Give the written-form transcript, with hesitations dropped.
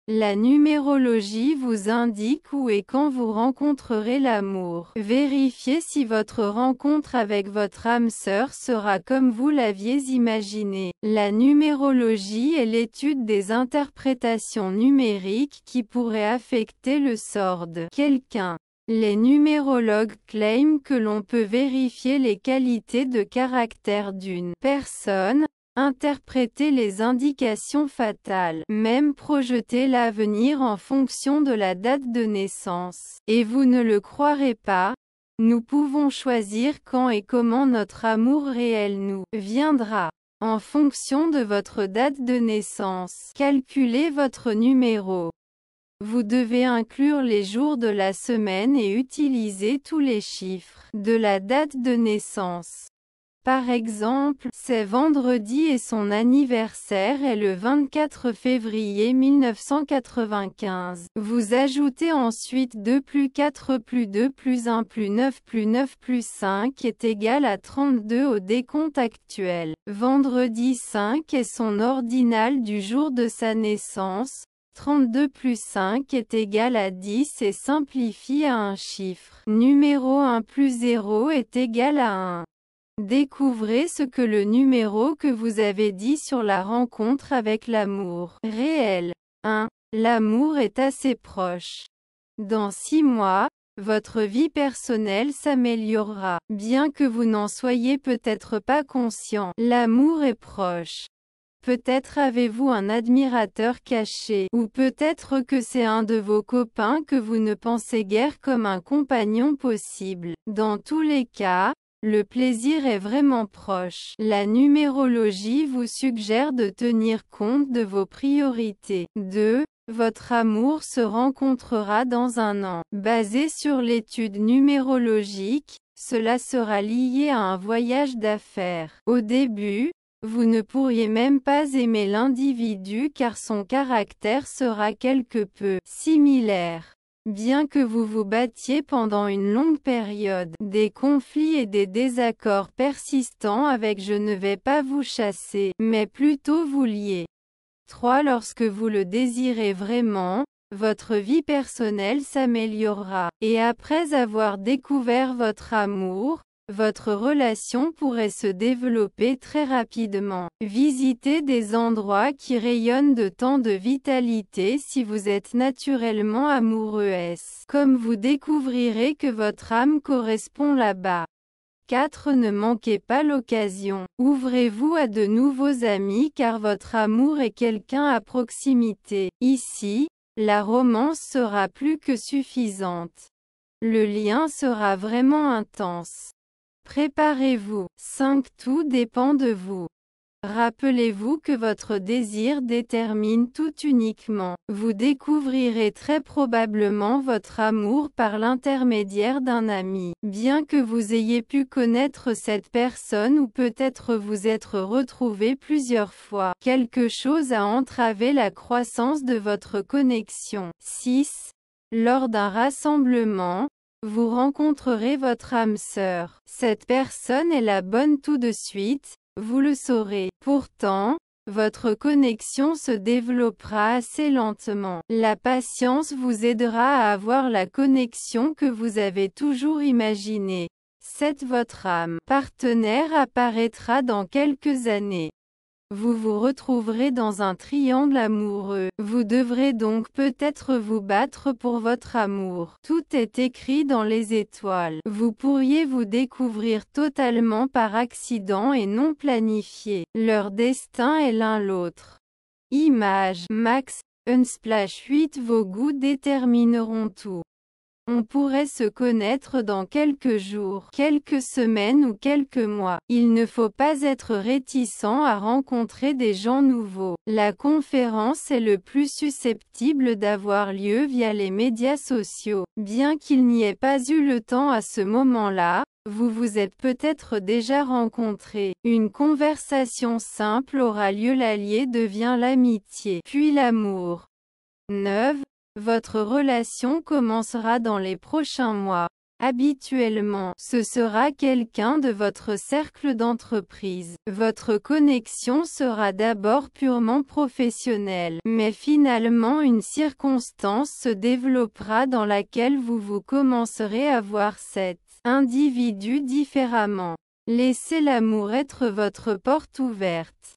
La numérologie vous indique où et quand vous rencontrerez l'amour. Vérifiez si votre rencontre avec votre âme sœur sera comme vous l'aviez imaginé. La numérologie est l'étude des interprétations numériques qui pourraient affecter le sort de quelqu'un. Les numérologues claiment que l'on peut vérifier les qualités de caractère d'une personne, interpréter les indications fatales, même projeter l'avenir en fonction de la date de naissance. Et vous ne le croirez pas, nous pouvons choisir quand et comment notre amour réel nous viendra. En fonction de votre date de naissance, calculez votre numéro. Vous devez inclure les jours de la semaine et utiliser tous les chiffres de la date de naissance. Par exemple, c'est vendredi et son anniversaire est le 24 février 1995. Vous ajoutez ensuite 2 plus 4 plus 2 plus 1 plus 9 plus 9 plus 5 est égal à 32 au décompte actuel. Vendredi 5 est son ordinal du jour de sa naissance. 32 plus 5 est égal à 10 et simplifie à un chiffre. Numéro 1 plus 0 est égal à 1. Découvrez ce que le numéro que vous avez dit sur la rencontre avec l'amour réel. 1. L'amour est assez proche. Dans 6 mois, votre vie personnelle s'améliorera. Bien que vous n'en soyez peut-être pas conscient, l'amour est proche. Peut-être avez-vous un admirateur caché, ou peut-être que c'est un de vos copains que vous ne pensez guère comme un compagnon possible. Dans tous les cas, le plaisir est vraiment proche. La numérologie vous suggère de tenir compte de vos priorités. 2. Votre amour se rencontrera dans un an. Basé sur l'étude numérologique, cela sera lié à un voyage d'affaires. Au début, vous ne pourriez même pas aimer l'individu car son caractère sera quelque peu similaire. Bien que vous vous battiez pendant une longue période, des conflits et des désaccords persistants avec je ne vais pas vous chasser, mais plutôt vous lier. 3. Lorsque vous le désirez vraiment, votre vie personnelle s'améliorera. Et après avoir découvert votre amour, votre relation pourrait se développer très rapidement. Visitez des endroits qui rayonnent de tant de vitalité si vous êtes naturellement amoureux. Comme vous découvrirez que votre âme correspond là-bas. 4. Ne manquez pas l'occasion. Ouvrez-vous à de nouveaux amis car votre amour est quelqu'un à proximité. Ici, la romance sera plus que suffisante. Le lien sera vraiment intense. Préparez-vous. 5. Tout dépend de vous. Rappelez-vous que votre désir détermine tout uniquement. Vous découvrirez très probablement votre amour par l'intermédiaire d'un ami. Bien que vous ayez pu connaître cette personne ou peut-être vous être retrouvé plusieurs fois, quelque chose a entravé la croissance de votre connexion. 6. Lors d'un rassemblement, vous rencontrerez votre âme sœur. Cette personne est la bonne tout de suite, vous le saurez. Pourtant, votre connexion se développera assez lentement. La patience vous aidera à avoir la connexion que vous avez toujours imaginée. 7. Votre âme partenaire apparaîtra dans quelques années. Vous vous retrouverez dans un triangle amoureux. Vous devrez donc peut-être vous battre pour votre amour. Tout est écrit dans les étoiles. Vous pourriez vous découvrir totalement par accident et non planifié. Leur destin est l'un l'autre. Image. Max. Unsplash 8. Vos goûts détermineront tout. On pourrait se connaître dans quelques jours, quelques semaines ou quelques mois. Il ne faut pas être réticent à rencontrer des gens nouveaux. La conférence est le plus susceptible d'avoir lieu via les médias sociaux. Bien qu'il n'y ait pas eu le temps à ce moment-là, vous vous êtes peut-être déjà rencontrés. Une conversation simple aura lieu, l'allié devient l'amitié, puis l'amour. 9. Votre relation commencera dans les prochains mois. Habituellement, ce sera quelqu'un de votre cercle d'entreprise. Votre connexion sera d'abord purement professionnelle, mais finalement une circonstance se développera dans laquelle vous commencerez à voir cet individu différemment. Laissez l'amour être votre porte ouverte.